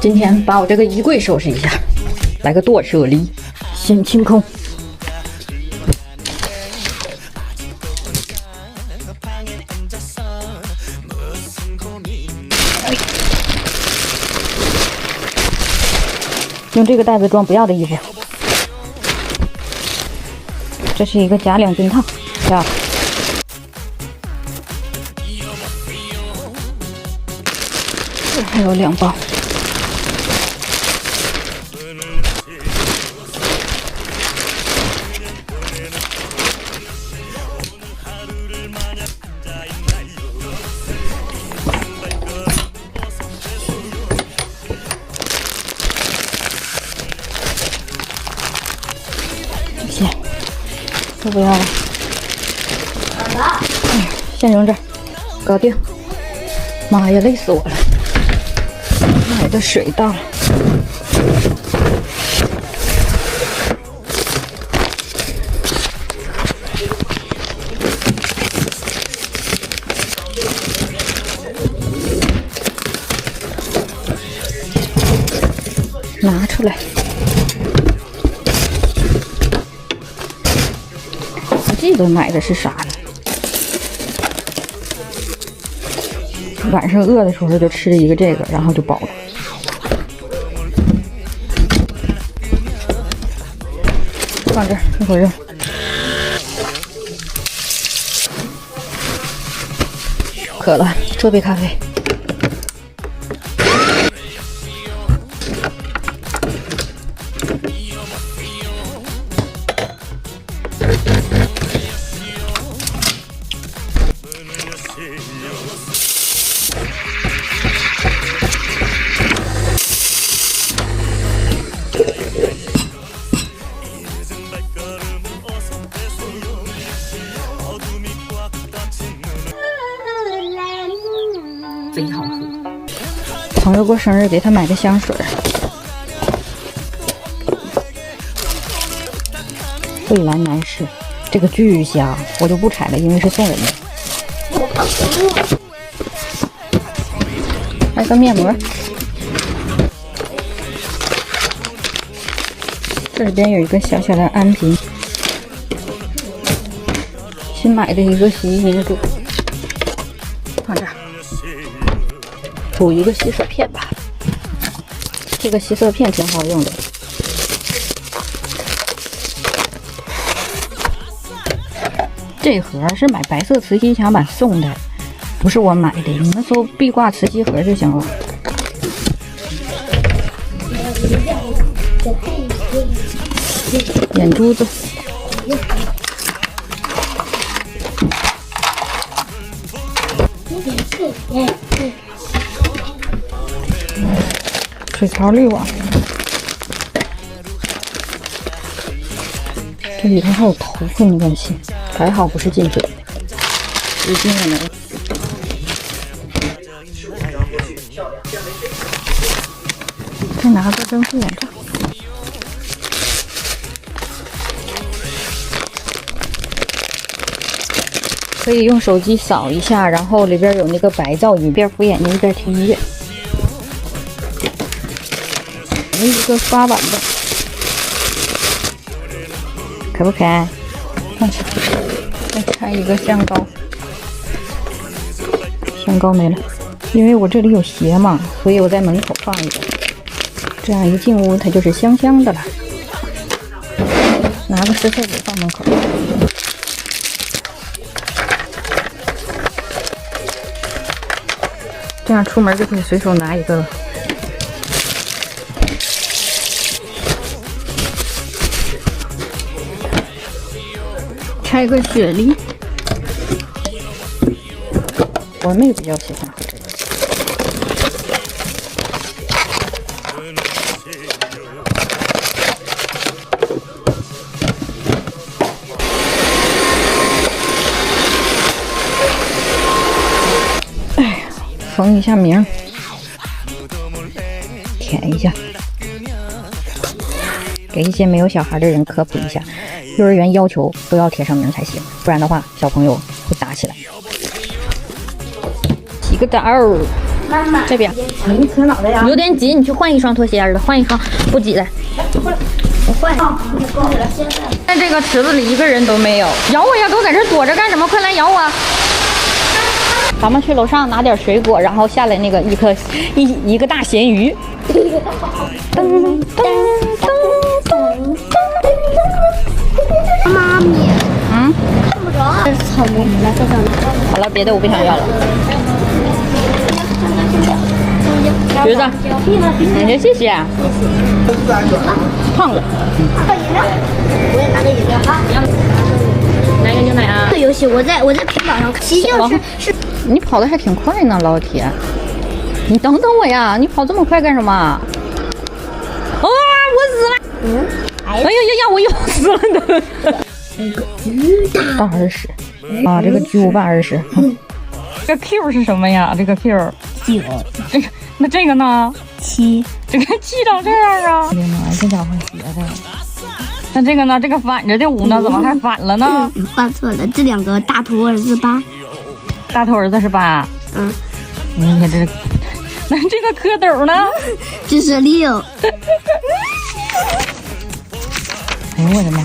今天把我这个衣柜收拾一下，来个断舍离，先清空。用这个袋子装不要的衣服。这是一个假两斤套，假的。这还有2包。行，都不要了。哎呀，先扔这儿，搞定。妈呀，累死我了！买的水到了。拿出来。不记得买的是啥了。晚上饿的时候就吃一个这个，然后就饱了。放这儿，一会儿扔。渴了，做杯咖啡。贼好喝。朋友过生日，给他买的香水，蔚蓝男士，这个巨香，我就不拆了，因为是送人的。还有个面膜，这里边有一个小小的安瓶，新买的一个洗衣凝珠，放这儿。补一个洗色片吧，这个洗色片挺好用的。这盒是买白色磁吸墙板送的，不是我买的，你们搜壁挂磁吸盒就行了。眼珠子。水槽滤网，这里头还有头发没关系，还好不是进嘴的，使劲了没？再拿个蒸汽眼罩，可以用手机扫一下，然后里边有那个白噪音，一边敷眼睛一边听音乐。一个刷碗的，可不可爱？放下，再拆一个香膏，香膏没了，因为我这里有鞋嘛，所以我在门口放一个，这样一进屋它就是香香的了。拿个湿厕纸放门口。这样出门就可以随手拿一个了。拆个雪梨，我妹比较喜欢喝这个。哎呀，缝一下名，舔一下，给一些没有小孩的人科普一下。幼儿园要求都要贴上名才行，不然的话小朋友会打起来。洗个澡，这边。你扯脑袋呀？有点挤，你去换一双拖鞋了，换一双不挤的。我换。在这个池子里一个人都没有，咬我呀！给我在这躲着干什么？快来咬我！咱们去楼上拿点水果，然后下来那个一个大咸鱼。噔噔噔噔。妈咪，看不着。这是草莓，来这上。好了，别的我不想要了。橘子，谢谢。胖子。我也拿个饮料啊。来个牛奶啊。这个游戏我在平板上看，骑就是你跑的还挺快呢，老铁。你等等我呀！你跑这么快干什么？啊！我死了！哎呀呀呀！我又死了呢！大20啊，这个巨无霸20。这个 Q 是什么呀？这个 Q 9，这个那这个呢7，这个气成这样啊！我的妈呀，这家伙邪的！那这个呢？这个反着的5呢？怎么还反了呢？画错了，这2个大头儿子8，大头儿子是8。你看这，那这个蝌蚪呢？这是6。哎呦我的妈！